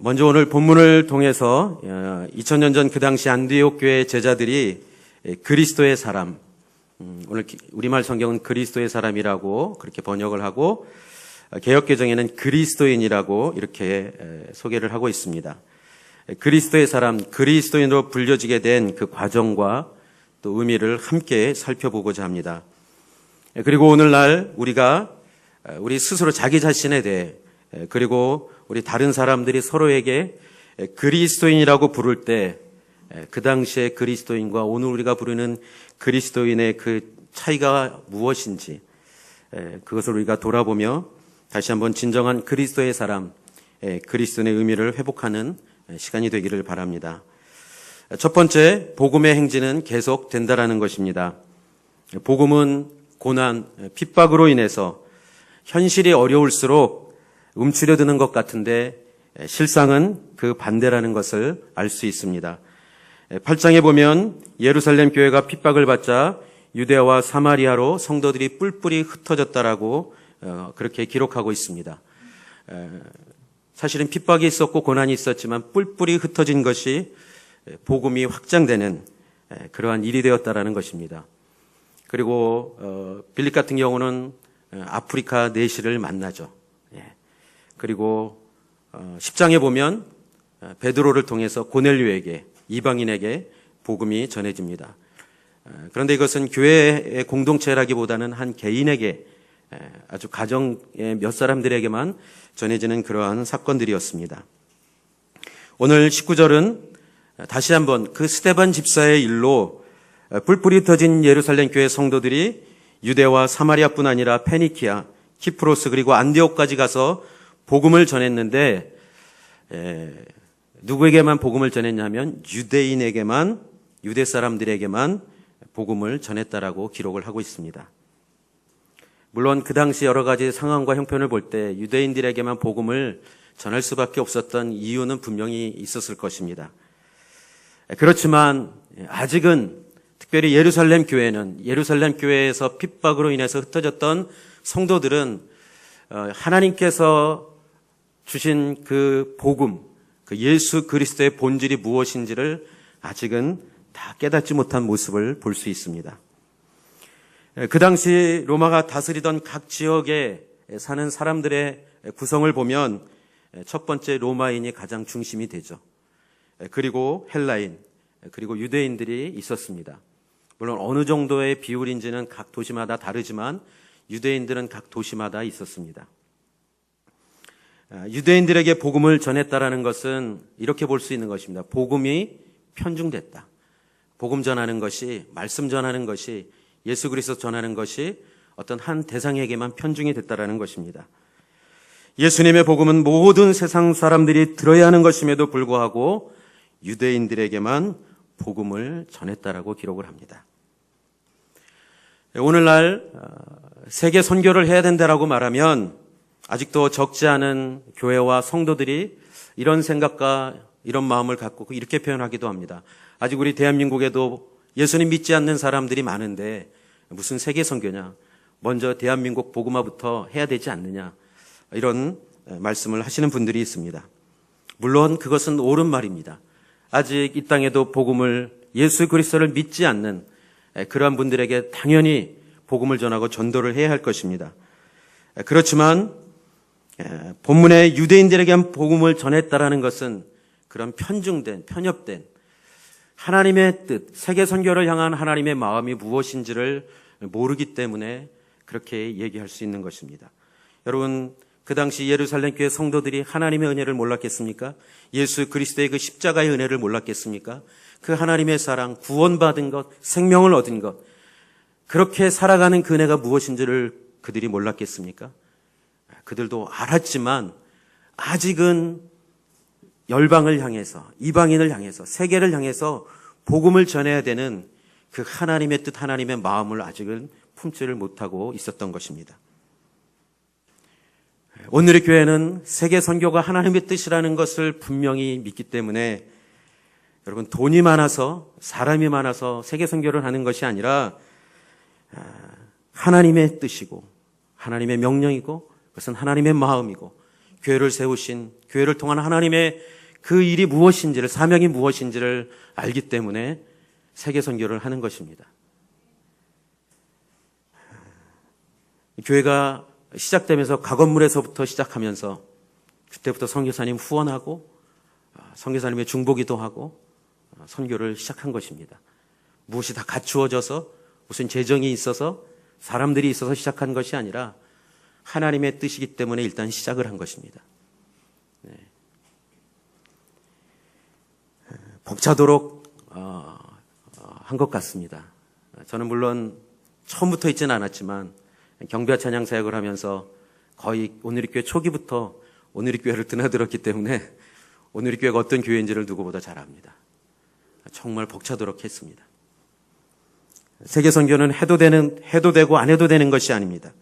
먼저 오늘 본문을 통해서 2000년 전 그 당시 안디옥 교회 제자들이 그리스도의 사람, 오늘 우리말 성경은 그리스도의 사람이라고 그렇게 번역을 하고 개역개정에는 그리스도인이라고 이렇게 소개를 하고 있습니다. 그리스도의 사람, 그리스도인으로 불려지게 된 그 과정과 또 의미를 함께 살펴보고자 합니다. 그리고 오늘날 우리가 우리 스스로 자기 자신에 대해 그리고 우리 다른 사람들이 서로에게 그리스도인이라고 부를 때 그 당시의 그리스도인과 오늘 우리가 부르는 그리스도인의 그 차이가 무엇인지 그것을 우리가 돌아보며 다시 한번 진정한 그리스도의 사람, 그리스도인의 의미를 회복하는 시간이 되기를 바랍니다. 첫 번째, 복음의 행진은 계속된다라는 것입니다. 복음은 고난, 핍박으로 인해서 현실이 어려울수록 움츠려드는 것 같은데 실상은 그 반대라는 것을 알 수 있습니다. 8장에 보면 예루살렘 교회가 핍박을 받자 유대와 사마리아로 성도들이 뿔뿔이 흩어졌다라고 그렇게 기록하고 있습니다. 사실은 핍박이 있었고 고난이 있었지만 뿔뿔이 흩어진 것이 복음이 확장되는 그러한 일이 되었다라는 것입니다. 그리고 빌립 같은 경우는 아프리카 내시를 만나죠. 그리고 10장에 보면 베드로를 통해서 고넬료에게 이방인에게 복음이 전해집니다. 그런데 이것은 교회의 공동체라기보다는 한 개인에게 아주 가정의 몇 사람들에게만 전해지는 그러한 사건들이었습니다. 오늘 19절은 다시 한번 그 스데반 집사의 일로 뿔뿔이 터진 예루살렘 교회 성도들이 유대와 사마리아뿐 아니라 페니키아, 키프로스 그리고 안디옥까지 가서 복음을 전했는데 누구에게만 복음을 전했냐면 유대인에게만, 유대 사람들에게만 복음을 전했다라고 기록을 하고 있습니다. 물론 그 당시 여러 가지 상황과 형편을 볼 때 유대인들에게만 복음을 전할 수밖에 없었던 이유는 분명히 있었을 것입니다. 그렇지만 아직은 특별히 예루살렘 교회는 예루살렘 교회에서 핍박으로 인해서 흩어졌던 성도들은 하나님께서 주신 그 복음, 그 예수 그리스도의 본질이 무엇인지를 아직은 다 깨닫지 못한 모습을 볼 수 있습니다. 그 당시 로마가 다스리던 각 지역에 사는 사람들의 구성을 보면 첫 번째 로마인이 가장 중심이 되죠. 그리고 헬라인, 그리고 유대인들이 있었습니다. 물론 어느 정도의 비율인지는 각 도시마다 다르지만 유대인들은 각 도시마다 있었습니다. 유대인들에게 복음을 전했다라는 것은 이렇게 볼 수 있는 것입니다. 복음이 편중됐다. 복음 전하는 것이, 말씀 전하는 것이, 예수 그리스도 전하는 것이 어떤 한 대상에게만 편중이 됐다라는 것입니다. 예수님의 복음은 모든 세상 사람들이 들어야 하는 것임에도 불구하고 유대인들에게만 복음을 전했다라고 기록을 합니다. 오늘날 세계 선교를 해야 된다라고 말하면 아직도 적지 않은 교회와 성도들이 이런 생각과 이런 마음을 갖고 이렇게 표현하기도 합니다. 아직 우리 대한민국에도 예수님 믿지 않는 사람들이 많은데 무슨 세계 선교냐, 먼저 대한민국 복음화부터 해야 되지 않느냐, 이런 말씀을 하시는 분들이 있습니다. 물론 그것은 옳은 말입니다. 아직 이 땅에도 복음을, 예수 그리스도를 믿지 않는 그러한 분들에게 당연히 복음을 전하고 전도를 해야 할 것입니다. 그렇지만 본문에 유대인들에게 복음을 전했다라는 것은 그런 편중된, 편협된 하나님의 뜻, 세계 선교를 향한 하나님의 마음이 무엇인지를 모르기 때문에 그렇게 얘기할 수 있는 것입니다. 여러분, 그 당시 예루살렘 교회 성도들이 하나님의 은혜를 몰랐겠습니까? 예수 그리스도의 그 십자가의 은혜를 몰랐겠습니까? 그 하나님의 사랑, 구원받은 것, 생명을 얻은 것, 그렇게 살아가는 그 은혜가 무엇인지를 그들이 몰랐겠습니까? 그들도 알았지만 아직은 열방을 향해서, 이방인을 향해서, 세계를 향해서 복음을 전해야 되는 그 하나님의 뜻, 하나님의 마음을 아직은 품지를 못하고 있었던 것입니다. 오늘의 교회는 세계 선교가 하나님의 뜻이라는 것을 분명히 믿기 때문에 여러분, 돈이 많아서, 사람이 많아서 세계 선교를 하는 것이 아니라 하나님의 뜻이고 하나님의 명령이고 그것은 하나님의 마음이고 교회를 세우신, 교회를 통한 하나님의 그 일이 무엇인지를, 사명이 무엇인지를 알기 때문에 세계 선교를 하는 것입니다. 교회가 시작되면서 가건물에서부터 시작하면서 그때부터 선교사님 후원하고 선교사님의 중보기도 하고 선교를 시작한 것입니다. 무엇이 다 갖추어져서 무슨 재정이 있어서 사람들이 있어서 시작한 것이 아니라 하나님의 뜻이기 때문에 일단 시작을 한 것입니다. 네. 벅차도록 한 것 같습니다. 저는 물론 처음부터 있지는 않았지만 경배와 찬양 사역을 하면서 거의 오늘의 교회 초기부터 오늘의 교회를 드나들었기 때문에 오늘의 교회가 어떤 교회인지를 누구보다 잘 압니다. 정말 벅차도록 했습니다. 세계 선교는 해도 되고 안 해도 되는 것이 아닙니다.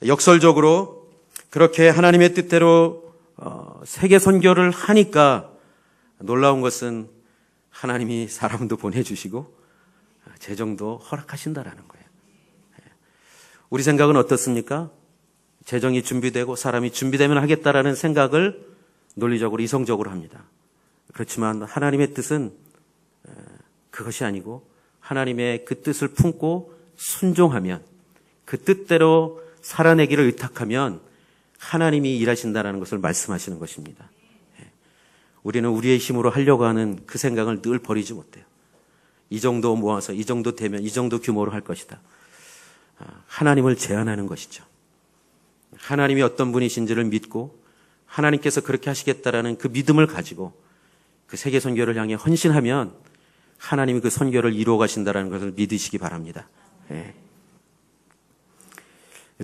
역설적으로 그렇게 하나님의 뜻대로 세계 선교를 하니까 놀라운 것은 하나님이 사람도 보내주시고 재정도 허락하신다라는 거예요. 우리 생각은 어떻습니까? 재정이 준비되고 사람이 준비되면 하겠다라는 생각을 논리적으로 이성적으로 합니다. 그렇지만 하나님의 뜻은 그것이 아니고 하나님의 그 뜻을 품고 순종하면 그 뜻대로 살아내기를 의탁하면 하나님이 일하신다는 것을 말씀하시는 것입니다. 우리는 우리의 힘으로 하려고 하는 그 생각을 늘 버리지 못해요. 이 정도 모아서 이 정도 되면 이 정도 규모로 할 것이다. 하나님을 제안하는 것이죠. 하나님이 어떤 분이신지를 믿고 하나님께서 그렇게 하시겠다라는 그 믿음을 가지고 그 세계 선교를 향해 헌신하면 하나님이 그 선교를 이루어 가신다는 것을 믿으시기 바랍니다.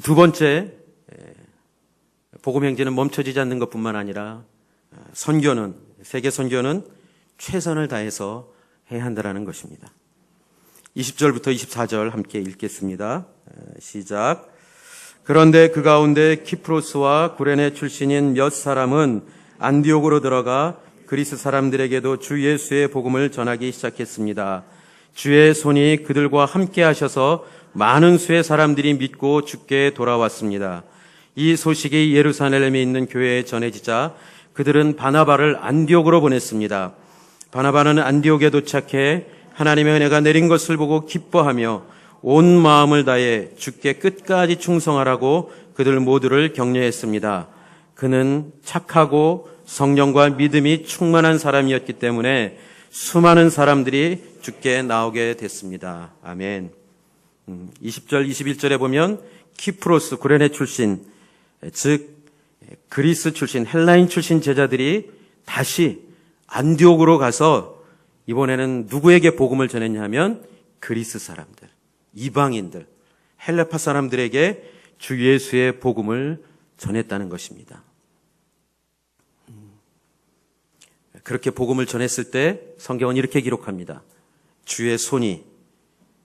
두 번째, 복음 행진은 멈춰지지 않는 것뿐만 아니라 선교는, 세계 선교는 최선을 다해서 해야 한다는 것입니다. 20절부터 24절 함께 읽겠습니다. 시작. 그런데 그 가운데 키프로스와 구레네 출신인 몇 사람은 안디옥으로 들어가 그리스 사람들에게도 주 예수의 복음을 전하기 시작했습니다. 주의 손이 그들과 함께 하셔서 많은 수의 사람들이 믿고 주께 돌아왔습니다. 이 소식이 예루살렘에 있는 교회에 전해지자 그들은 바나바를 안디옥으로 보냈습니다. 바나바는 안디옥에 도착해 하나님의 은혜가 내린 것을 보고 기뻐하며 온 마음을 다해 주께 끝까지 충성하라고 그들 모두를 격려했습니다. 그는 착하고 성령과 믿음이 충만한 사람이었기 때문에 수많은 사람들이 주께 나오게 됐습니다. 아멘. 20절, 21절에 보면 키프로스, 구레네 출신, 즉 그리스 출신, 헬라인 출신 제자들이 다시 안디옥으로 가서 이번에는 누구에게 복음을 전했냐면 그리스 사람들, 이방인들, 헬레파 사람들에게 주 예수의 복음을 전했다는 것입니다. 그렇게 복음을 전했을 때 성경은 이렇게 기록합니다. 주의 손이,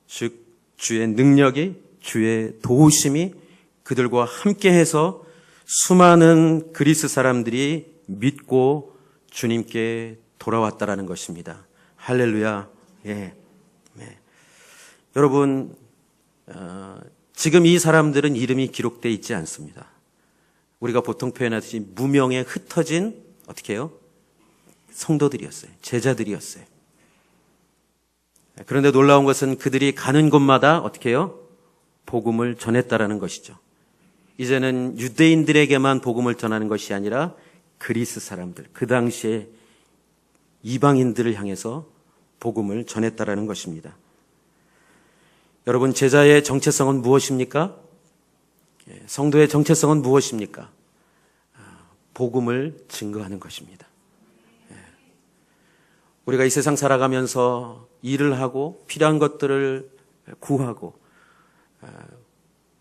즉 주의 능력이, 주의 도우심이 그들과 함께해서 수많은 그리스 사람들이 믿고 주님께 돌아왔다라는 것입니다. 할렐루야. 예. 네. 여러분, 지금 이 사람들은 이름이 기록되어 있지 않습니다. 우리가 보통 표현하듯이 무명에 흩어진 어떻게 해요? 성도들이었어요. 제자들이었어요. 그런데 놀라운 것은 그들이 가는 곳마다 어떻게 해요? 복음을 전했다라는 것이죠. 이제는 유대인들에게만 복음을 전하는 것이 아니라 그리스 사람들, 그 당시에 이방인들을 향해서 복음을 전했다라는 것입니다. 여러분, 제자의 정체성은 무엇입니까? 성도의 정체성은 무엇입니까? 복음을 증거하는 것입니다. 우리가 이 세상 살아가면서 일을 하고 필요한 것들을 구하고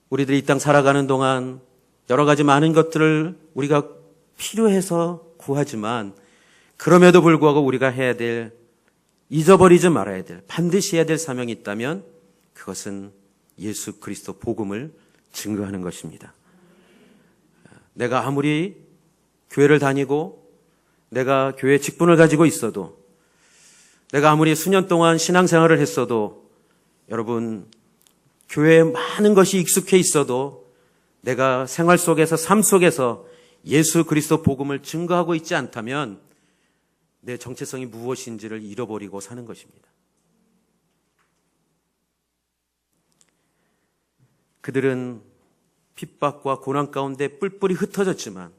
우리들이 이 땅 살아가는 동안 여러 가지 많은 것들을 우리가 필요해서 구하지만 그럼에도 불구하고 우리가 해야 될, 잊어버리지 말아야 될, 반드시 해야 될 사명이 있다면 그것은 예수 그리스도 복음을 증거하는 것입니다. 내가 아무리 교회를 다니고 내가 교회 직분을 가지고 있어도 내가 아무리 수년 동안 신앙생활을 했어도 여러분, 교회에 많은 것이 익숙해 있어도 내가 생활 속에서, 삶 속에서 예수 그리스도 복음을 증거하고 있지 않다면 내 정체성이 무엇인지를 잃어버리고 사는 것입니다. 그들은 핍박과 고난 가운데 뿔뿔이 흩어졌지만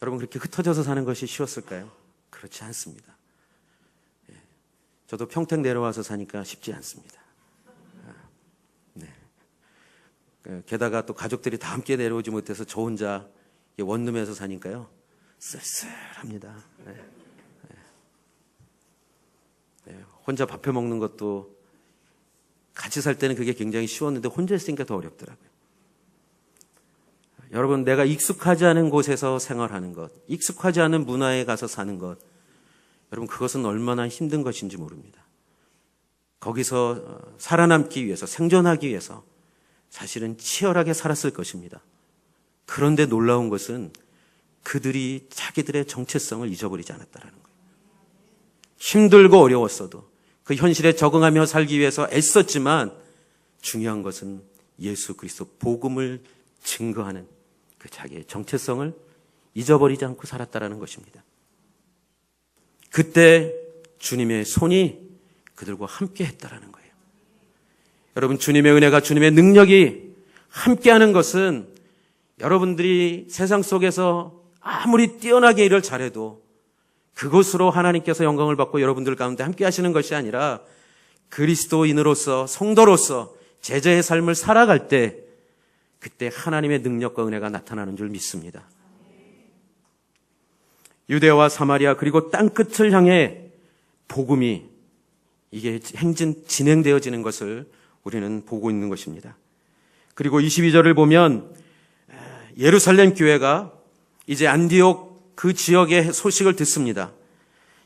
여러분, 그렇게 흩어져서 사는 것이 쉬웠을까요? 그렇지 않습니다. 저도 평택 내려와서 사니까 쉽지 않습니다. 네. 게다가 또 가족들이 다 함께 내려오지 못해서 저 혼자 원룸에서 사니까요, 쓸쓸합니다. 혼자 밥해 먹는 것도 같이 살 때는 그게 굉장히 쉬웠는데 혼자 있으니까 더 어렵더라고요. 여러분, 내가 익숙하지 않은 곳에서 생활하는 것, 익숙하지 않은 문화에 가서 사는 것, 여러분, 그것은 얼마나 힘든 것인지 모릅니다. 거기서 살아남기 위해서, 생존하기 위해서 사실은 치열하게 살았을 것입니다. 그런데 놀라운 것은 그들이 자기들의 정체성을 잊어버리지 않았다는 거예요. 힘들고 어려웠어도 그 현실에 적응하며 살기 위해서 애썼지만 중요한 것은 예수 그리스도 복음을 증거하는 그 자기의 정체성을 잊어버리지 않고 살았다는 것입니다. 그때 주님의 손이 그들과 함께 했다라는 거예요. 여러분, 주님의 은혜가, 주님의 능력이 함께하는 것은 여러분들이 세상 속에서 아무리 뛰어나게 일을 잘해도 그것으로 하나님께서 영광을 받고 여러분들 가운데 함께 하시는 것이 아니라 그리스도인으로서, 성도로서 제자의 삶을 살아갈 때 그때 하나님의 능력과 은혜가 나타나는 줄 믿습니다. 유대와 사마리아 그리고 땅끝을 향해 복음이 이게 진행되어지는 것을 우리는 보고 있는 것입니다. 그리고 22절을 보면 예루살렘 교회가 이제 안디옥 그 지역의 소식을 듣습니다.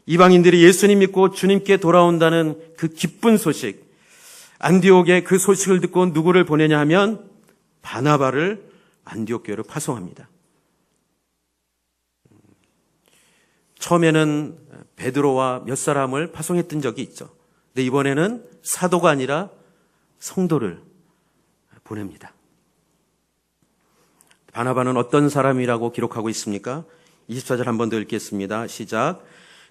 이방인들이 예수님 믿고 주님께 돌아온다는 그 기쁜 소식, 안디옥의 그 소식을 듣고 누구를 보내냐 하면 바나바를 안디옥 교회로 파송합니다. 처음에는 베드로와 몇 사람을 파송했던 적이 있죠. 근데 이번에는 사도가 아니라 성도를 보냅니다. 바나바는 어떤 사람이라고 기록하고 있습니까? 24절 한 번 더 읽겠습니다. 시작.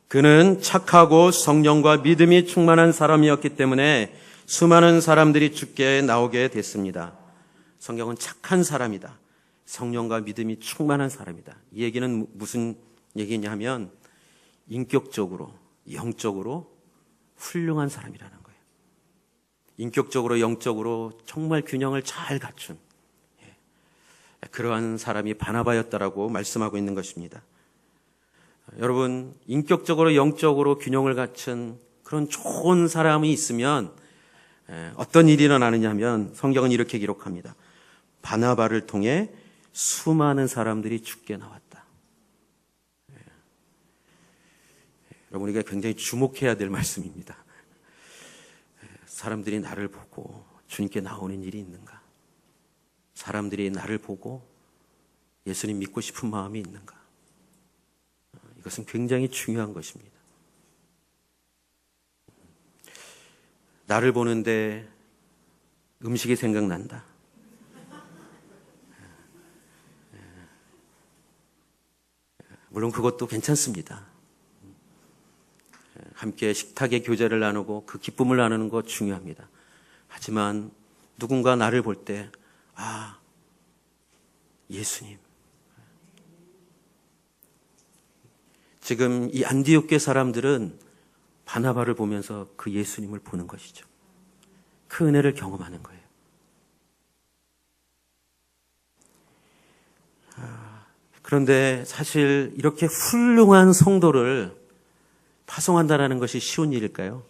그는 착하고 성령과 믿음이 충만한 사람이었기 때문에 수많은 사람들이 주께 나오게 됐습니다. 성경은 착한 사람이다. 성령과 믿음이 충만한 사람이다. 이 얘기는 무슨 얘기냐 하면 인격적으로, 영적으로 훌륭한 사람이라는 거예요. 인격적으로, 영적으로 정말 균형을 잘 갖춘 그러한 사람이 바나바였다라고 말씀하고 있는 것입니다. 여러분, 인격적으로, 영적으로 균형을 갖춘 그런 좋은 사람이 있으면 어떤 일이 일어나느냐 하면 성경은 이렇게 기록합니다. 바나바를 통해 수많은 사람들이 죽게 나왔다. 여러분, 우리가 굉장히 주목해야 될 말씀입니다. 사람들이 나를 보고 주님께 나오는 일이 있는가? 사람들이 나를 보고 예수님 믿고 싶은 마음이 있는가? 이것은 굉장히 중요한 것입니다. 나를 보는데 음식이 생각난다. 물론 그것도 괜찮습니다. 함께 식탁의 교제를 나누고 그 기쁨을 나누는 것 중요합니다. 하지만 누군가 나를 볼 때, 아, 예수님. 지금 이 안디옥 교회 사람들은 바나바를 보면서 그 예수님을 보는 것이죠. 그 은혜를 경험하는 거예요. 그런데 사실 이렇게 훌륭한 성도를 파송한다는 것이 쉬운 일일까요?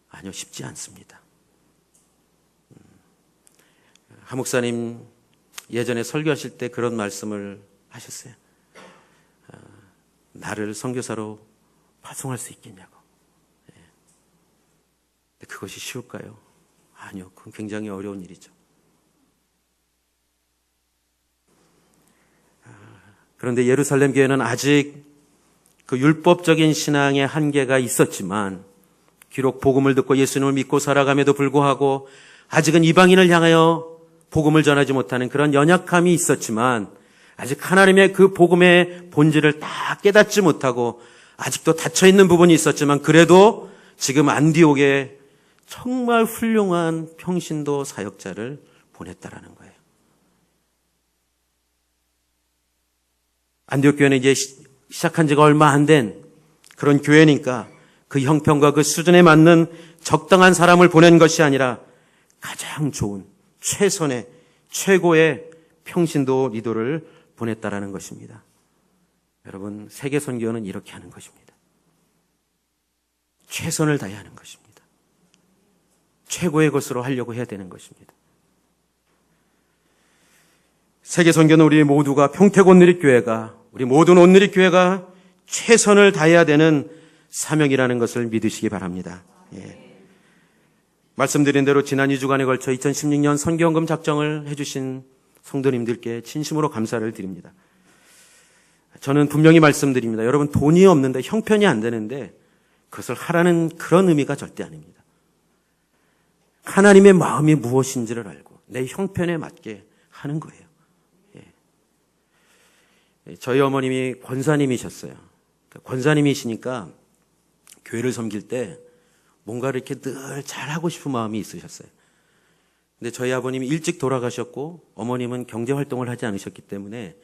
아니요, 쉽지 않습니다. 한 목사님 예전에 설교하실 때 그런 말씀을 하셨어요. 나를 선교사로 파송할 수 있겠냐고. 근데 그것이 쉬울까요? 아니요, 그건 굉장히 어려운 일이죠. 그런데 예루살렘 교회는 아직 그 율법적인 신앙의 한계가 있었지만 비록 복음을 듣고 예수님을 믿고 살아감에도 불구하고 아직은 이방인을 향하여 복음을 전하지 못하는 그런 연약함이 있었지만 아직 하나님의 그 복음의 본질을 다 깨닫지 못하고 아직도 닫혀있는 부분이 있었지만 그래도 지금 안디옥에 정말 훌륭한 평신도 사역자를 보냈다라는 거예요. 안디옥 교회는 이제 시작한 지가 얼마 안 된 그런 교회니까 그 형편과 그 수준에 맞는 적당한 사람을 보낸 것이 아니라 가장 좋은 최선의 최고의 평신도 리더를 보냈다라는 것입니다. 여러분, 세계 선교는 이렇게 하는 것입니다. 최선을 다해야 하는 것입니다. 최고의 것으로 하려고 해야 되는 것입니다. 세계 선교는 우리 모두가 평택 온누리교회가, 우리 모든 온누리교회가 최선을 다해야 되는 사명이라는 것을 믿으시기 바랍니다. 예. 말씀드린 대로 지난 2주간에 걸쳐 2016년 선교헌금 작정을 해주신 성도님들께 진심으로 감사를 드립니다. 저는 분명히 말씀드립니다. 여러분, 돈이 없는데, 형편이 안 되는데 그것을 하라는 그런 의미가 절대 아닙니다. 하나님의 마음이 무엇인지를 알고 내 형편에 맞게 하는 거예요. 예. 저희 어머님이 권사님이셨어요. 권사님이시니까 교회를 섬길 때 뭔가 이렇게 늘 잘하고 싶은 마음이 있으셨어요. 근데 저희 아버님이 일찍 돌아가셨고 어머님은 경제활동을 하지 않으셨기 때문에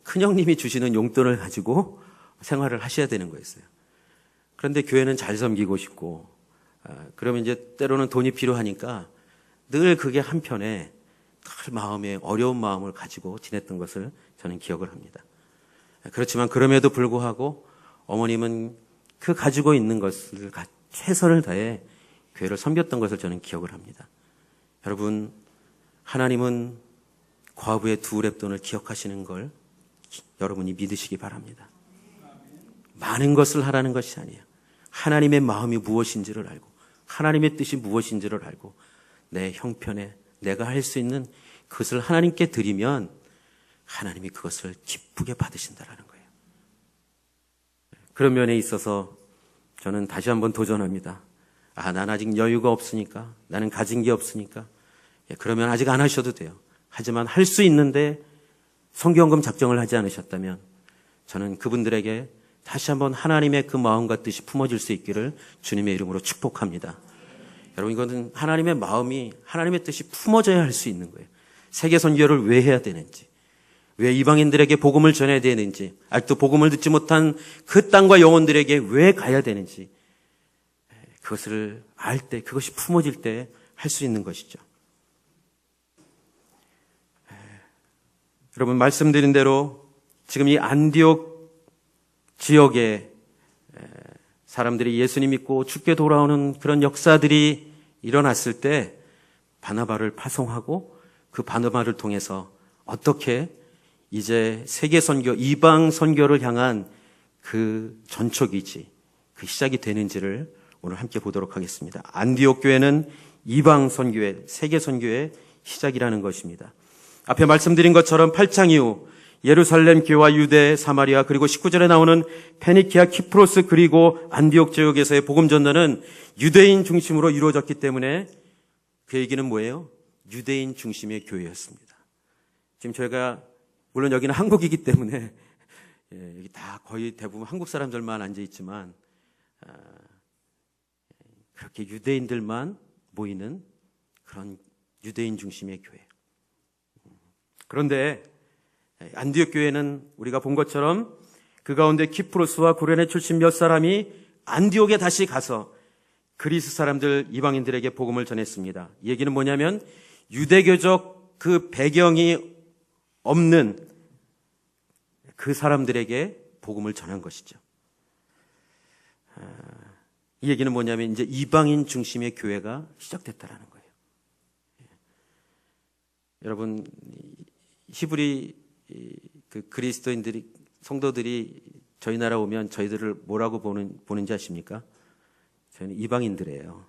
큰형님이 주시는 용돈을 가지고 생활을 하셔야 되는 거였어요. 그런데 교회는 잘 섬기고 싶고 그러면 이제 때로는 돈이 필요하니까 늘 그게 한편에 늘 마음에 어려운 마음을 가지고 지냈던 것을 저는 기억을 합니다. 그렇지만 그럼에도 불구하고 어머님은 그 가지고 있는 것을 최선을 다해 교회를 섬겼던 것을 저는 기억을 합니다. 여러분, 하나님은 과부의 2랩돈을 기억하시는 걸 여러분이 믿으시기 바랍니다. 많은 것을 하라는 것이 아니에요. 하나님의 마음이 무엇인지를 알고 하나님의 뜻이 무엇인지를 알고 내 형편에 내가 할 수 있는 그것을 하나님께 드리면 하나님이 그것을 기쁘게 받으신다라는 거예요. 그런 면에 있어서 저는 다시 한번 도전합니다. 난 아직 여유가 없으니까, 나는 가진 게 없으니까, 그러면 아직 안 하셔도 돼요. 하지만 할 수 있는데 선교헌금 작정을 하지 않으셨다면 저는 그분들에게 다시 한번 하나님의 그 마음과 뜻이 품어질 수 있기를 주님의 이름으로 축복합니다. 여러분, 이거는 하나님의 마음이, 하나님의 뜻이 품어져야 할 수 있는 거예요. 세계 선교를 왜 해야 되는지, 왜 이방인들에게 복음을 전해야 되는지, 아직도 복음을 듣지 못한 그 땅과 영혼들에게 왜 가야 되는지, 그것을 알 때, 그것이 품어질 때 할 수 있는 것이죠. 여러분, 말씀드린 대로 지금 이 안디옥 지역에 사람들이 예수님 믿고 죽게 돌아오는 그런 역사들이 일어났을 때 바나바를 파송하고 그 바나바를 통해서 어떻게 이제 세계 선교, 이방 선교를 향한 그 전초기지, 그 시작이 되는지를 오늘 함께 보도록 하겠습니다. 안디옥 교회는 이방 선교의, 세계 선교의 시작이라는 것입니다. 앞에 말씀드린 것처럼 8장 이후 예루살렘 교회와 유대, 사마리아, 그리고 19절에 나오는 페니키아, 키프로스, 그리고 안디옥 지역에서의 복음 전도는 유대인 중심으로 이루어졌기 때문에 그 얘기는 뭐예요? 유대인 중심의 교회였습니다. 지금 저희가 물론 여기는 한국이기 때문에 여기 다 거의 대부분 한국 사람들만 앉아 있지만 그렇게 유대인들만 모이는 그런 유대인 중심의 교회. 그런데 안디옥 교회는 우리가 본 것처럼 그 가운데 키프로스와 구레네 출신 몇 사람이 안디옥에 다시 가서 그리스 사람들, 이방인들에게 복음을 전했습니다. 이 얘기는 뭐냐면 유대교적 그 배경이 없는 그 사람들에게 복음을 전한 것이죠. 이 얘기는 뭐냐면 이제 이방인 중심의 교회가 시작됐다라는 거예요. 여러분, 히브리 그 그리스도인들이, 성도들이 저희 나라 오면 저희들을 뭐라고 보는지 아십니까? 저희는 이방인들이에요.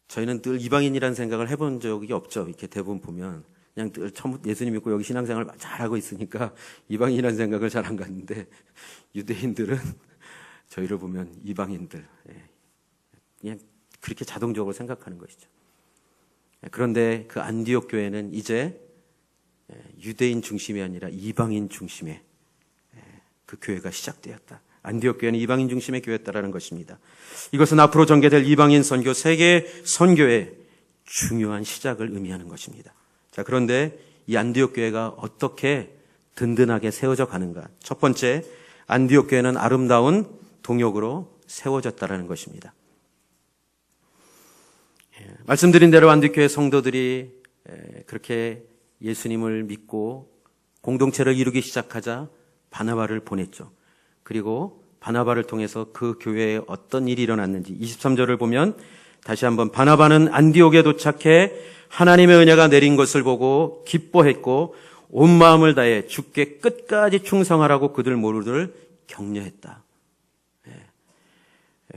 저희는 늘 이방인이라는 생각을 해본 적이 없죠. 이렇게 대부분 보면 그냥 늘 처음 예수님 믿고 여기 신앙생활 잘하고 있으니까 이방인이라는 생각을 잘 안 갖는데, 유대인들은 저희를 보면 이방인들, 그냥 그렇게 자동적으로 생각하는 것이죠. 그런데 그 안디옥 교회는 이제 유대인 중심이 아니라 이방인 중심의 그 교회가 시작되었다. 안디옥 교회는 이방인 중심의 교회였다라는 것입니다. 이것은 앞으로 전개될 이방인 선교, 세계 선교의 중요한 시작을 의미하는 것입니다. 자, 그런데 이 안디옥 교회가 어떻게 든든하게 세워져 가는가? 첫 번째, 안디옥 교회는 아름다운 동역으로 세워졌다라는 것입니다. 말씀드린 대로 안디옥 교회 성도들이 그렇게 예수님을 믿고 공동체를 이루기 시작하자 바나바를 보냈죠. 그리고 바나바를 통해서 그 교회에 어떤 일이 일어났는지 23절을 보면 다시 한번 바나바는 안디옥에 도착해 하나님의 은혜가 내린 것을 보고 기뻐했고 온 마음을 다해 주께 끝까지 충성하라고 그들 모두를 격려했다.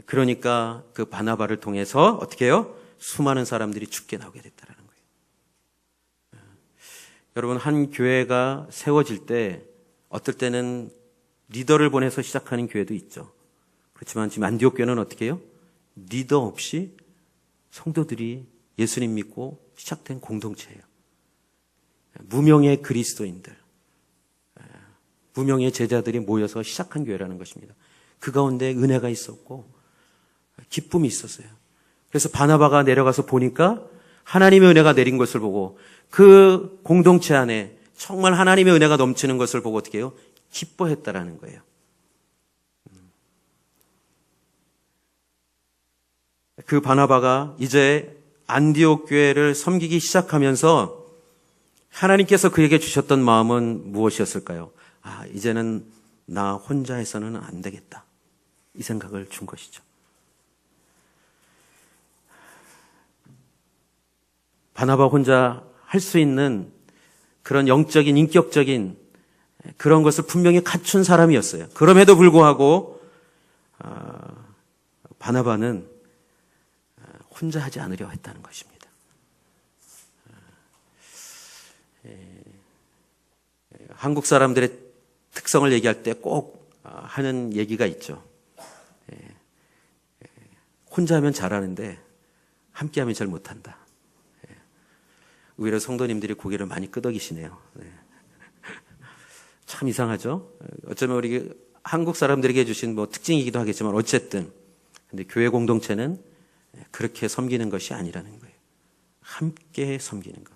그러니까 그 바나바를 통해서 어떻게 해요? 수많은 사람들이 죽게 나오게 됐다는 거예요. 여러분, 한 교회가 세워질 때 어떨 때는 리더를 보내서 시작하는 교회도 있죠. 그렇지만 지금 안디옥 교회는 어떻게 해요? 리더 없이 성도들이 예수님 믿고 시작된 공동체예요. 무명의 그리스도인들, 무명의 제자들이 모여서 시작한 교회라는 것입니다. 그 가운데 은혜가 있었고 기쁨이 있었어요. 그래서 바나바가 내려가서 보니까 하나님의 은혜가 내린 것을 보고 그 공동체 안에 정말 하나님의 은혜가 넘치는 것을 보고 어떻게 해요? 기뻐했다라는 거예요. 그 바나바가 이제 안디옥 교회를 섬기기 시작하면서 하나님께서 그에게 주셨던 마음은 무엇이었을까요? 이제는 나 혼자 해서는 안 되겠다. 이 생각을 준 것이죠. 바나바 혼자 할 수 있는 그런 영적인, 인격적인 그런 것을 분명히 갖춘 사람이었어요. 그럼에도 불구하고 바나바는 혼자 하지 않으려 했다는 것입니다. 한국 사람들의 특성을 얘기할 때 꼭 하는 얘기가 있죠. 혼자 하면 잘하는데 함께 하면 잘 못한다. 오히려 성도님들이 고개를 많이 끄덕이시네요. 참 이상하죠? 어쩌면 우리 한국 사람들에게 주신 특징이기도 하겠지만 어쨌든 근데 교회 공동체는 그렇게 섬기는 것이 아니라는 거예요. 함께 섬기는 것.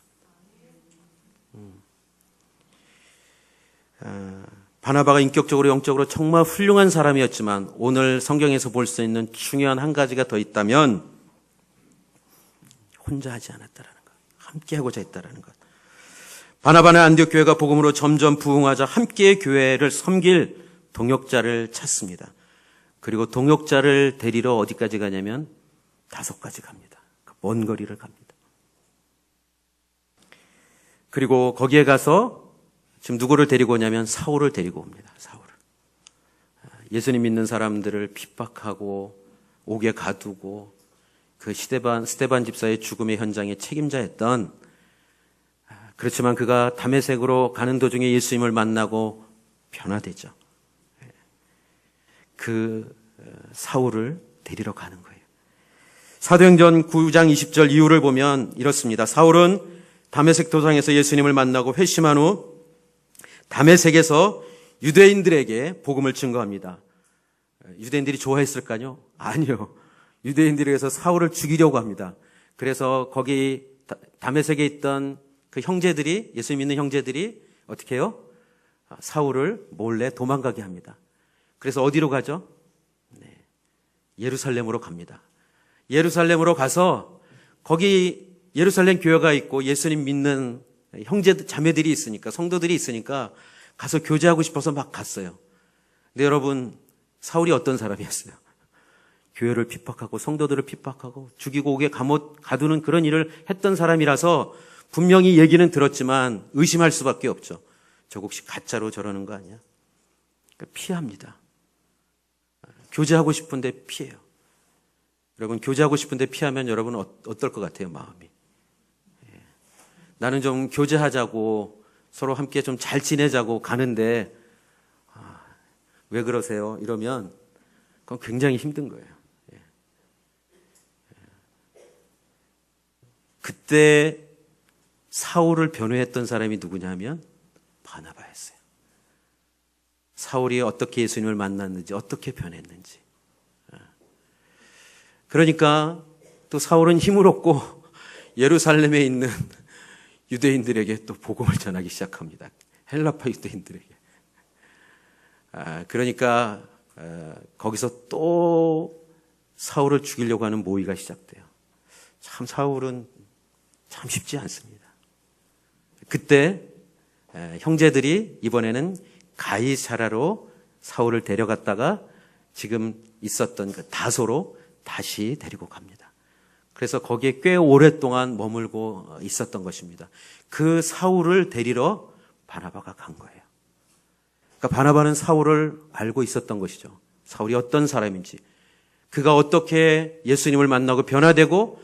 바나바가 인격적으로 영적으로 정말 훌륭한 사람이었지만 오늘 성경에서 볼 수 있는 중요한 한 가지가 더 있다면 혼자 하지 않았다라는 것. 함께 하고자 했다라는 것. 바나바는 안디옥 교회가 복음으로 점점 부흥하자 함께 교회를 섬길 동역자를 찾습니다. 그리고 동역자를 데리러 어디까지 가냐면 다섯까지 갑니다. 먼 거리를 갑니다. 그리고 거기에 가서 지금 누구를 데리고 오냐면 사울을 데리고 옵니다. 사울을. 예수님 믿는 사람들을 핍박하고 옥에 가두고 그 스데반 집사의 죽음의 현장에 책임자였던, 그렇지만 그가 다메섹으로 가는 도중에 예수님을 만나고 변화되죠. 그 사울을 데리러 가는 거예요. 사도행전 9장 20절 이후를 보면 이렇습니다. 사울은 다메섹 도상에서 예수님을 만나고 회심한 후 다메섹에서 유대인들에게 복음을 증거합니다. 유대인들이 좋아했을까요? 아니요. 유대인들이 그래서 사울을 죽이려고 합니다. 그래서 거기 다메섹에 있던 그 형제들이, 예수 믿는 형제들이 어떻게 해요? 사울을 몰래 도망가게 합니다. 그래서 어디로 가죠? 예루살렘으로 갑니다. 예루살렘으로 가서 거기 예루살렘 교회가 있고 예수님 믿는 형제들, 자매들이 있으니까, 성도들이 있으니까 가서 교제하고 싶어서 막 갔어요. 근데 여러분, 사울이 어떤 사람이었어요? 교회를 핍박하고 성도들을 핍박하고 죽이고 옥에 가두는 그런 일을 했던 사람이라서 분명히 얘기는 들었지만 의심할 수밖에 없죠. 저거 혹시 가짜로 저러는 거 아니야? 그러니까 피합니다. 교제하고 싶은데 피해요. 여러분, 교제하고 싶은데 피하면 여러분은 어떨 것 같아요, 마음이? 나는 좀 교제하자고 서로 함께 좀 잘 지내자고 가는데 왜 그러세요? 이러면 그건 굉장히 힘든 거예요. 그때 사울을 변호했던 사람이 누구냐면 바나바였어요. 사울이 어떻게 예수님을 만났는지, 어떻게 변했는지. 그러니까 또 사울은 힘을 얻고 예루살렘에 있는 유대인들에게 또 복음을 전하기 시작합니다. 헬라파 유대인들에게. 그러니까 거기서 또 사울을 죽이려고 하는 모의가 시작돼요. 참 사울은 참 쉽지 않습니다. 그때 형제들이 이번에는 가이사라로 사울을 데려갔다가 지금 있었던 그 다소로 다시 데리고 갑니다. 그래서 거기에 꽤 오랫동안 머물고 있었던 것입니다. 그 사울을 데리러 바나바가 간 거예요. 그러니까 바나바는 사울을 알고 있었던 것이죠. 사울이 어떤 사람인지, 그가 어떻게 예수님을 만나고 변화되고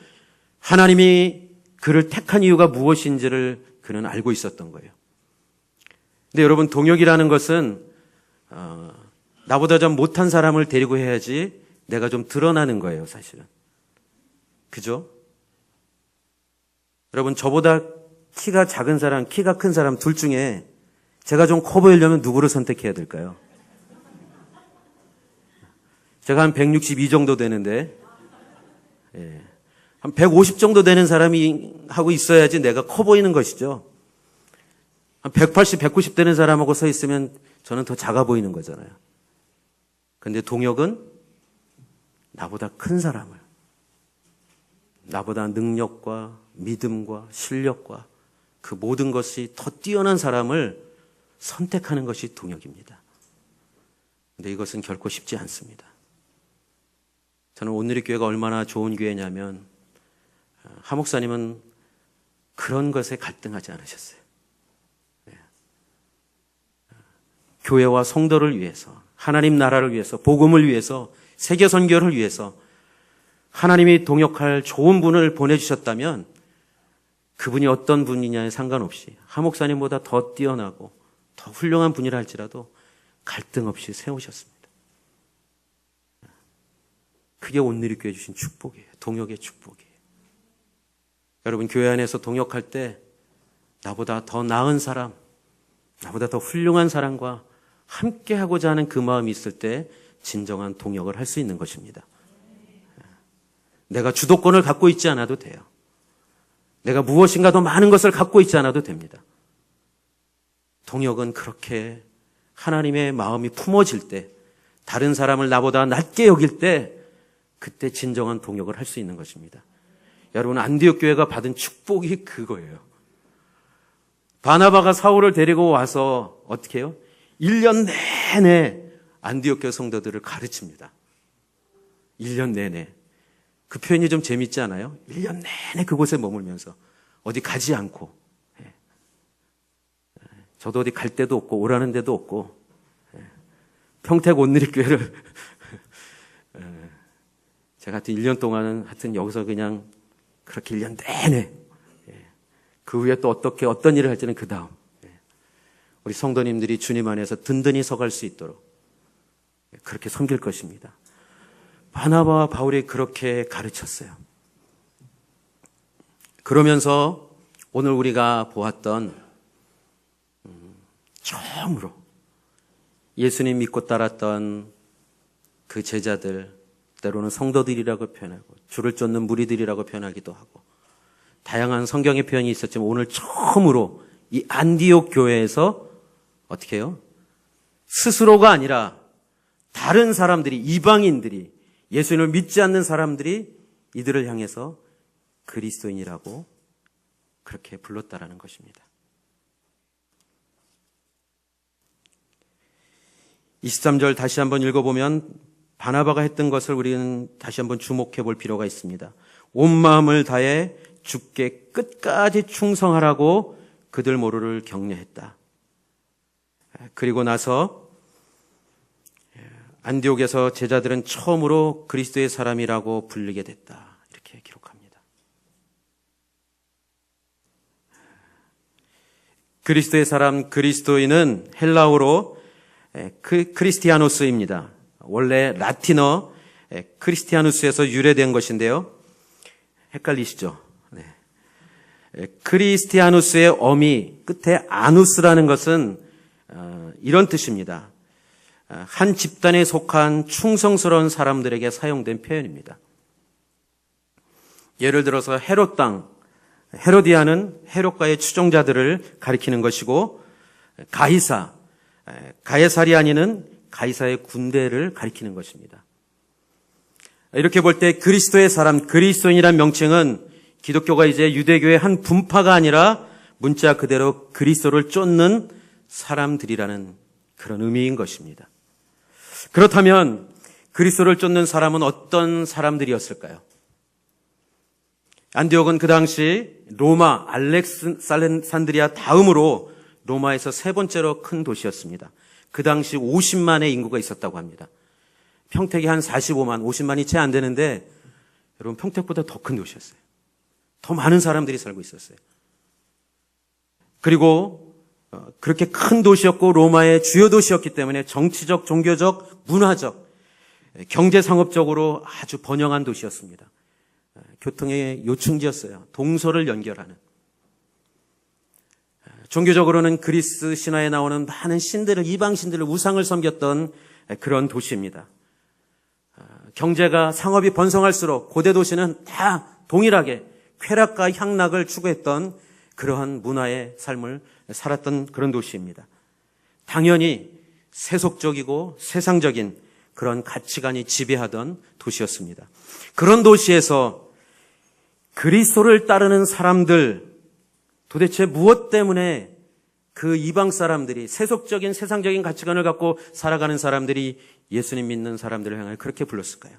하나님이 그를 택한 이유가 무엇인지를 그는 알고 있었던 거예요. 근데 여러분, 동역이라는 것은 나보다 좀 못한 사람을 데리고 해야지 내가 좀 드러나는 거예요, 사실은. 그죠? 여러분, 저보다 키가 작은 사람, 키가 큰 사람 둘 중에 제가 좀 커 보이려면 누구를 선택해야 될까요? 제가 한 162 정도 되는데, 한 150 정도 되는 사람이 하고 있어야지 내가 커 보이는 것이죠. 한 180, 190 되는 사람하고 서 있으면 저는 더 작아 보이는 거잖아요. 근데 동역은 나보다 큰 사람을, 나보다 능력과 믿음과 실력과 그 모든 것이 더 뛰어난 사람을 선택하는 것이 동역입니다. 근데 이것은 결코 쉽지 않습니다. 저는 오늘의 교회가 얼마나 좋은 교회냐면 하 목사님은 그런 것에 갈등하지 않으셨어요. 교회와 성도를 위해서, 하나님 나라를 위해서, 복음을 위해서, 세계 선교를 위해서 하나님이 동역할 좋은 분을 보내주셨다면 그분이 어떤 분이냐에 상관없이 하 목사님보다 더 뛰어나고 더 훌륭한 분이라 할지라도 갈등 없이 세우셨습니다. 그게 오늘의 교회 주신 축복이에요. 동역의 축복이에요. 여러분, 교회 안에서 동역할 때 나보다 더 나은 사람, 나보다 더 훌륭한 사람과 함께 하고자 하는 그 마음이 있을 때 진정한 동역을 할 수 있는 것입니다. 내가 주도권을 갖고 있지 않아도 돼요. 내가 무엇인가 더 많은 것을 갖고 있지 않아도 됩니다. 동역은 그렇게 하나님의 마음이 품어질 때, 다른 사람을 나보다 낮게 여길 때, 그때 진정한 동역을 할 수 있는 것입니다. 여러분, 안디옥 교회가 받은 축복이 그거예요. 바나바가 사울을 데리고 와서 어떻게 해요? 1년 내내 안디옥 교회 성도들을 가르칩니다. 1년 내내. 그 표현이 좀 재밌지 않아요? 1년 내내 그곳에 머물면서 어디 가지 않고, 저도 어디 갈 데도 없고 오라는 데도 없고, 평택 온누리교회를 제가 하여튼 1년 동안은 하여튼 여기서 그냥 그렇게 1년 내내, 그 후에 또 어떤 일을 할지는 그 다음, 우리 성도님들이 주님 안에서 든든히 서갈 수 있도록 그렇게 섬길 것입니다. 바나바와 바울이 그렇게 가르쳤어요. 그러면서 오늘 우리가 보았던 처음으로 예수님 믿고 따랐던 그 제자들, 때로는 성도들이라고 표현하고 줄을 쫓는 무리들이라고 표현하기도 하고 다양한 성경의 표현이 있었지만 오늘 처음으로 이 안디옥 교회에서 어떻게 해요? 스스로가 아니라 다른 사람들이, 이방인들이, 예수님을 믿지 않는 사람들이 이들을 향해서 그리스도인이라고 그렇게 불렀다라는 것입니다. 23절 다시 한번 읽어보면 바나바가 했던 것을 우리는 다시 한번 주목해 볼 필요가 있습니다. 온 마음을 다해 주께 끝까지 충성하라고 그들 모두를 격려했다. 그리고 나서 안디옥에서 제자들은 처음으로 그리스도의 사람이라고 불리게 됐다. 이렇게 기록합니다. 그리스도의 사람, 그리스도인은 헬라어로 크리스티아노스입니다. 원래 라틴어 크리스티아누스에서 유래된 것인데요. 헷갈리시죠? 네. 크리스티아누스의 어미 끝에 아누스라는 것은 이런 뜻입니다. 한 집단에 속한 충성스러운 사람들에게 사용된 표현입니다. 예를 들어서 헤롯 땅, 헤로디아는 헤롯과의 추종자들을 가리키는 것이고, 가이사, 가에사리아니는 가이사의 군대를 가리키는 것입니다. 이렇게 볼 때 그리스도의 사람, 그리스도인이란 명칭은 기독교가 이제 유대교의 한 분파가 아니라 문자 그대로 그리스도를 쫓는 사람들이라는 그런 의미인 것입니다. 그렇다면 그리스도를 쫓는 사람은 어떤 사람들이었을까요? 안디옥은 그 당시 로마, 알렉산드리아 다음으로 로마에서 세 번째로 큰 도시였습니다. 그 당시 50만의 인구가 있었다고 합니다. 평택이 한 45만, 50만이 채 안 되는데 여러분 평택보다 더 큰 도시였어요. 더 많은 사람들이 살고 있었어요. 그리고 그렇게 큰 도시였고 로마의 주요 도시였기 때문에 정치적, 종교적, 문화적, 경제상업적으로 아주 번영한 도시였습니다. 교통의 요충지였어요. 동서를 연결하는. 종교적으로는 그리스 신화에 나오는 많은 신들을, 이방 신들을, 우상을 섬겼던 그런 도시입니다. 경제가, 상업이 번성할수록 고대 도시는 다 동일하게 쾌락과 향락을 추구했던 그러한 문화의 삶을 살았던 그런 도시입니다. 당연히 세속적이고 세상적인 그런 가치관이 지배하던 도시였습니다. 그런 도시에서 그리스도를 따르는 사람들, 도대체 무엇 때문에 그 이방 사람들이, 세속적인 세상적인 가치관을 갖고 살아가는 사람들이 예수님 믿는 사람들을 향해 그렇게 불렀을까요?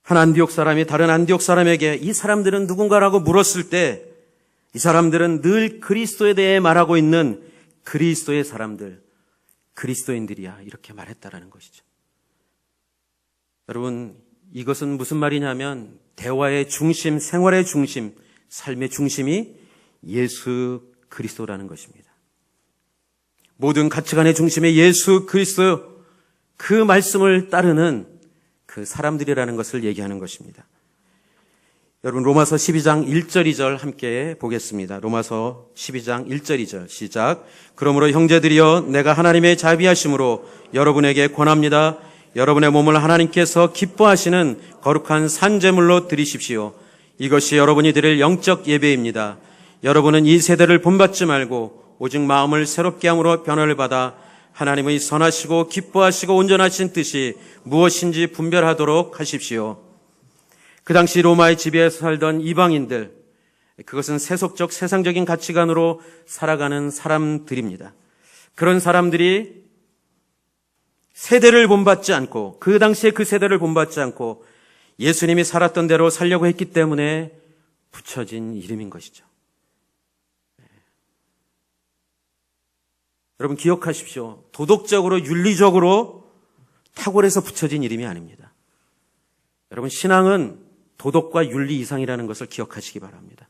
한 안디옥 사람이 다른 안디옥 사람에게 이 사람들은 누군가라고 물었을 때 이 사람들은 늘 그리스도에 대해 말하고 있는 그리스도의 사람들, 그리스도인들이야, 이렇게 말했다라는 것이죠. 여러분, 이것은 무슨 말이냐면 대화의 중심, 생활의 중심, 삶의 중심이 예수 그리스도라는 것입니다. 모든 가치관의 중심에 예수 그리스도, 그 말씀을 따르는 그 사람들이라는 것을 얘기하는 것입니다. 여러분, 로마서 12장 1절 2절 함께 보겠습니다. 로마서 12장 1절 2절 시작. 그러므로 형제들이여, 내가 하나님의 자비하심으로 여러분에게 권합니다. 여러분의 몸을 하나님께서 기뻐하시는 거룩한 산제물로 드리십시오. 이것이 여러분이 드릴 영적 예배입니다. 여러분은 이 세대를 본받지 말고 오직 마음을 새롭게 함으로 변화를 받아 하나님의 선하시고 기뻐하시고 온전하신 뜻이 무엇인지 분별하도록 하십시오. 그 당시 로마의 지배에서 살던 이방인들, 그것은 세속적 세상적인 가치관으로 살아가는 사람들입니다. 그런 사람들이 세대를 본받지 않고, 그 당시에 그 세대를 본받지 않고 예수님이 살았던 대로 살려고 했기 때문에 붙여진 이름인 것이죠. 여러분 기억하십시오. 도덕적으로, 윤리적으로 탁월해서 붙여진 이름이 아닙니다. 여러분, 신앙은 도덕과 윤리 이상이라는 것을 기억하시기 바랍니다.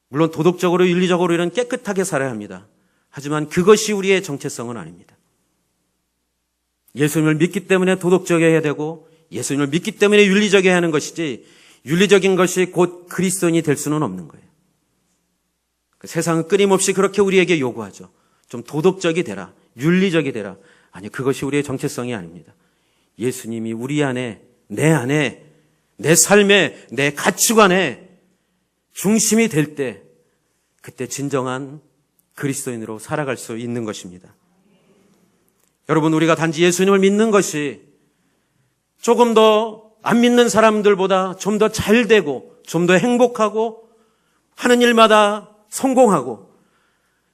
물론 도덕적으로, 윤리적으로 이런 깨끗하게 살아야 합니다. 하지만 그것이 우리의 정체성은 아닙니다. 예수님을 믿기 때문에 도덕적이어야 되고 예수님을 믿기 때문에 윤리적이어야 하는 것이지, 윤리적인 것이 곧 그리스도인이 될 수는 없는 거예요. 세상은 끊임없이 그렇게 우리에게 요구하죠. 좀 도덕적이 되라, 윤리적이 되라. 아니, 그것이 우리의 정체성이 아닙니다. 예수님이 우리 안에, 내 안에, 내 삶에, 내 가치관에 중심이 될 때, 그때 진정한 그리스도인으로 살아갈 수 있는 것입니다. 여러분, 우리가 단지 예수님을 믿는 것이 조금 더 안 믿는 사람들보다 좀 더 잘 되고 좀 더 행복하고 하는 일마다 성공하고,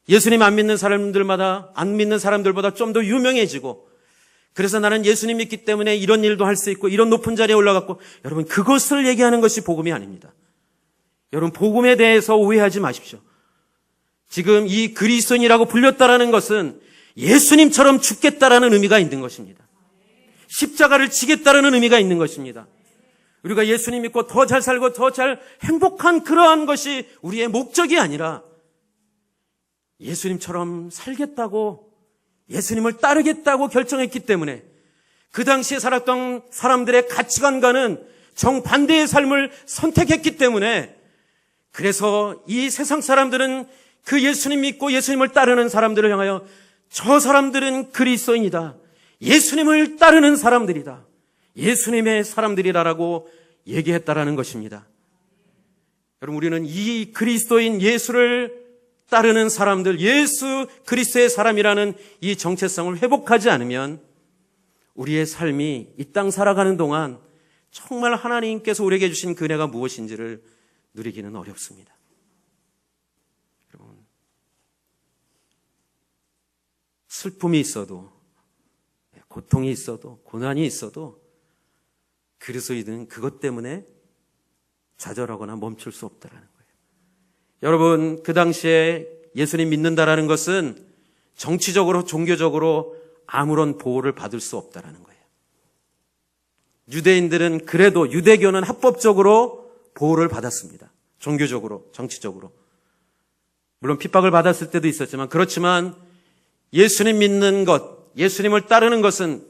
예수님 안 믿는 사람들마다, 안 믿는 사람들보다 좀 더 유명해지고, 그래서 나는 예수님 믿기 때문에 이런 일도 할 수 있고 이런 높은 자리에 올라갔고, 여러분 그것을 얘기하는 것이 복음이 아닙니다. 여러분, 복음에 대해서 오해하지 마십시오. 지금 이 그리스도인이라고 불렸다라는 것은 예수님처럼 죽겠다라는 의미가 있는 것입니다. 십자가를 지겠다라는 의미가 있는 것입니다. 우리가 예수님 믿고 더 잘 살고 더 잘 행복한 그러한 것이 우리의 목적이 아니라 예수님처럼 살겠다고, 예수님을 따르겠다고 결정했기 때문에 그 당시에 살았던 사람들의 가치관과는 정반대의 삶을 선택했기 때문에, 그래서 이 세상 사람들은 그 예수님 믿고 예수님을 따르는 사람들을 향하여 저 사람들은 그리스도인이다, 예수님을 따르는 사람들이다, 예수님의 사람들이라고 얘기했다라는 것입니다. 여러분, 우리는 이 그리스도인 예수를 따르는 사람들, 예수 그리스도의 사람이라는 이 정체성을 회복하지 않으면 우리의 삶이 이 땅 살아가는 동안 정말 하나님께서 우리에게 주신 그 은혜가 무엇인지를 누리기는 어렵습니다. 여러분, 슬픔이 있어도, 고통이 있어도, 고난이 있어도 그리스도인은 그것 때문에 좌절하거나 멈출 수 없다라는 거예요. 여러분, 그 당시에 예수님 믿는다라는 것은 정치적으로, 종교적으로 아무런 보호를 받을 수 없다라는 거예요. 유대인들은 그래도 유대교는 합법적으로 보호를 받았습니다. 종교적으로, 정치적으로. 물론 핍박을 받았을 때도 있었지만, 그렇지만 예수님 믿는 것, 예수님을 따르는 것은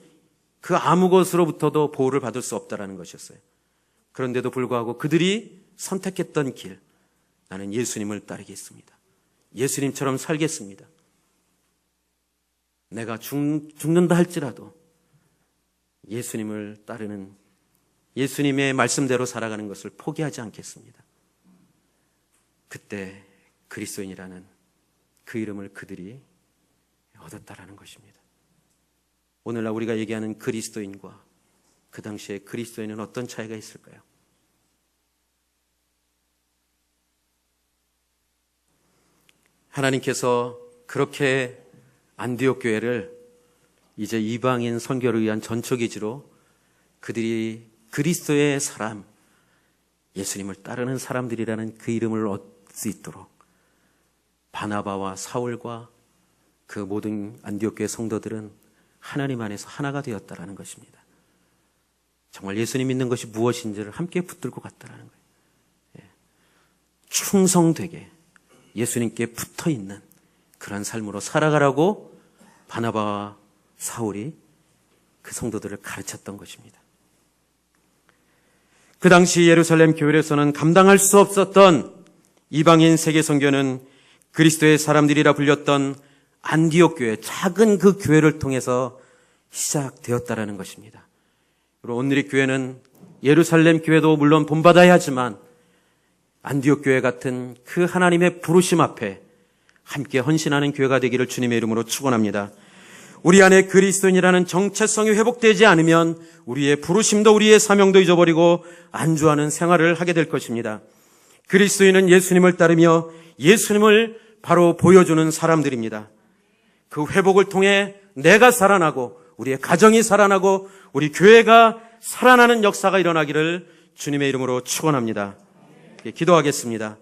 그 아무 것으로부터도 보호를 받을 수 없다라는 것이었어요. 그런데도 불구하고 그들이 선택했던 길, 나는 예수님을 따르겠습니다. 예수님처럼 살겠습니다. 내가 죽는다 할지라도 예수님을 따르는, 예수님의 말씀대로 살아가는 것을 포기하지 않겠습니다. 그때 그리스도인이라는 그 이름을 그들이 얻었다라는 것입니다. 오늘날 우리가 얘기하는 그리스도인과 그 당시에 그리스도인은 어떤 차이가 있을까요? 하나님께서 그렇게 안디옥 교회를 이제 이방인 선교를 위한 전초기지로 그들이 그리스도의 사람, 예수님을 따르는 사람들이라는 그 이름을 얻을 수 있도록 바나바와 사울과 그 모든 안디옥 교회 성도들은 하나님 안에서 하나가 되었다라는 것입니다. 정말 예수님 믿는 것이 무엇인지를 함께 붙들고 갔다라는 거예요. 충성되게 예수님께 붙어있는 그런 삶으로 살아가라고 바나바와 사울이 그 성도들을 가르쳤던 것입니다. 그 당시 예루살렘 교회에서는 감당할 수 없었던 이방인 세계 선교는 그리스도의 사람들이라 불렸던 안디옥 교회, 작은 그 교회를 통해서 시작되었다라는 것입니다. 그리고 오늘의 교회는 예루살렘 교회도 물론 본받아야 하지만 안디옥 교회 같은 그 하나님의 부르심 앞에 함께 헌신하는 교회가 되기를 주님의 이름으로 축원합니다. 우리 안에 그리스도인이라는 정체성이 회복되지 않으면 우리의 부르심도 우리의 사명도 잊어버리고 안주하는 생활을 하게 될 것입니다. 그리스도인은 예수님을 따르며 예수님을 바로 보여주는 사람들입니다. 그 회복을 통해 내가 살아나고 우리의 가정이 살아나고 우리 교회가 살아나는 역사가 일어나기를 주님의 이름으로 축원합니다. 기도하겠습니다.